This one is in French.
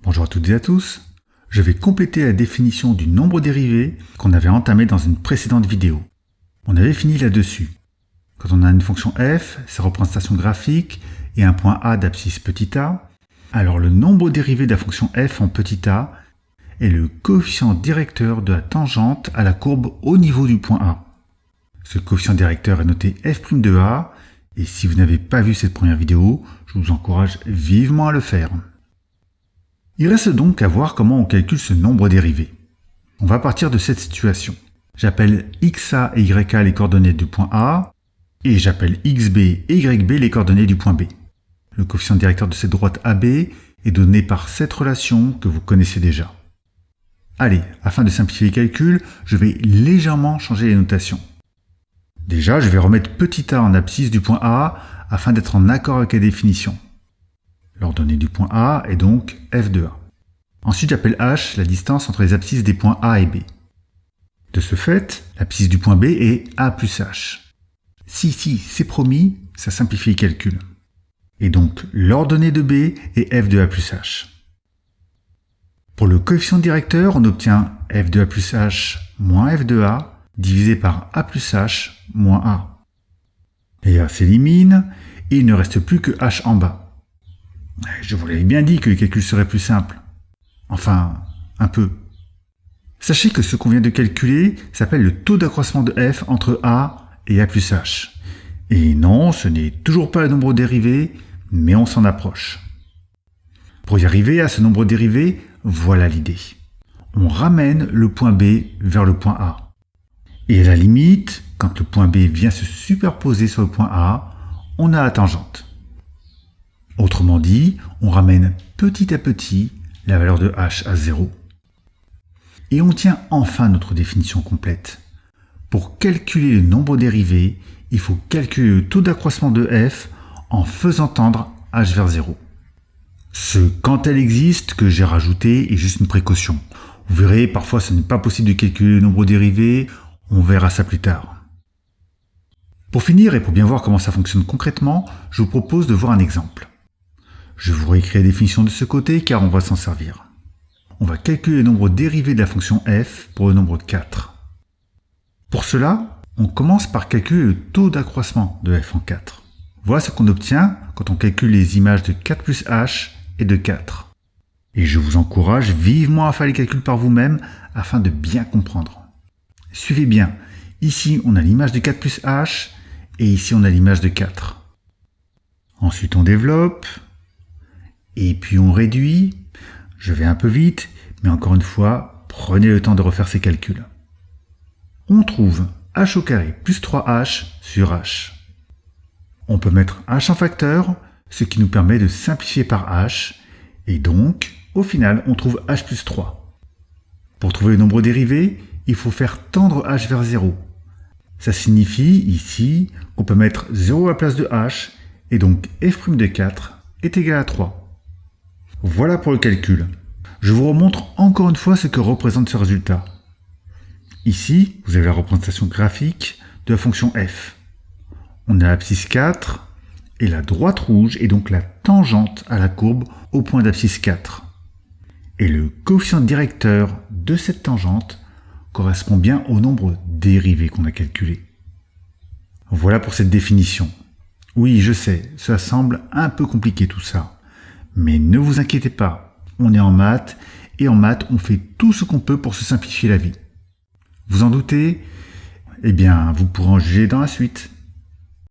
Bonjour à toutes et à tous. Je vais compléter la définition du nombre dérivé qu'on avait entamé dans une précédente vidéo. On avait fini là-dessus. Quand on a une fonction f, sa représentation graphique et un point A d'abscisse petit a, alors le nombre dérivé de la fonction f en petit a est le coefficient directeur de la tangente à la courbe au niveau du point A. Ce coefficient directeur est noté f' de a, et si vous n'avez pas vu cette première vidéo, je vous encourage vivement à le faire. Il reste donc à voir comment on calcule ce nombre dérivé. On va partir de cette situation. J'appelle xa et ya les coordonnées du point A, et j'appelle xb et yb les coordonnées du point B. Le coefficient directeur de cette droite AB est donné par cette relation que vous connaissez déjà. Allez, afin de simplifier les calculs, je vais légèrement changer les notations. Déjà, je vais remettre petit a en abscisse du point A afin d'être en accord avec la définition. L'ordonnée du point A est donc f de a. Ensuite, j'appelle h la distance entre les abscisses des points A et B. De ce fait, l'abscisse du point B est a plus h. Si, c'est promis, ça simplifie les calculs. Et donc, l'ordonnée de B est f de a plus h. Pour le coefficient directeur, on obtient f de a plus h moins f de a divisé par a plus h moins a. Et a s'élimine, et il ne reste plus que h en bas. Je vous l'avais bien dit que les calculs seraient plus simples. Enfin, un peu. Sachez que ce qu'on vient de calculer s'appelle le taux d'accroissement de f entre a et a plus h. Et non, ce n'est toujours pas le nombre dérivé, mais on s'en approche. Pour y arriver à ce nombre dérivé, voilà l'idée. On ramène le point B vers le point A. Et à la limite, quand le point B vient se superposer sur le point A, on a la tangente. Autrement dit, on ramène petit à petit la valeur de h à 0. Et on tient enfin notre définition complète. Pour calculer le nombre dérivé, il faut calculer le taux d'accroissement de f en faisant tendre h vers 0. Ce « quand elle existe » que j'ai rajouté est juste une précaution. Vous verrez, parfois ce n'est pas possible de calculer le nombre dérivé, on verra ça plus tard. Pour finir et pour bien voir comment ça fonctionne concrètement, je vous propose de voir un exemple. Je vous réécris la définition de ce côté car on va s'en servir. On va calculer le nombre dérivé de la fonction f pour le nombre 4. Pour cela, on commence par calculer le taux d'accroissement de f en 4. Voilà ce qu'on obtient quand on calcule les images de 4 plus h et de 4. Et je vous encourage vivement à faire les calculs par vous-même afin de bien comprendre. Suivez bien, ici on a l'image de 4 plus h et ici on a l'image de 4. Ensuite on développe, et puis on réduit. Je vais un peu vite, mais encore une fois, prenez le temps de refaire ces calculs. On trouve h au carré plus 3h sur h. On peut mettre h en facteur, ce qui nous permet de simplifier par h, et donc, au final, on trouve h plus 3. Pour trouver le nombre dérivé, il faut faire tendre h vers 0. Ça signifie, ici, qu'on peut mettre 0 à la place de h, et donc f' de 4 est égal à 3. Voilà pour le calcul. Je vous remontre encore une fois ce que représente ce résultat. Ici, vous avez la représentation graphique de la fonction f. On a l'abscisse 4, et la droite rouge est donc la tangente à la courbe au point d'abscisse 4. Et le coefficient directeur de cette tangente correspond bien au nombre dérivé qu'on a calculé. Voilà pour cette définition. Oui, je sais, ça semble un peu compliqué tout ça. Mais ne vous inquiétez pas, on est en maths, et en maths, on fait tout ce qu'on peut pour se simplifier la vie. Vous en doutez? Eh bien, vous pourrez en juger dans la suite.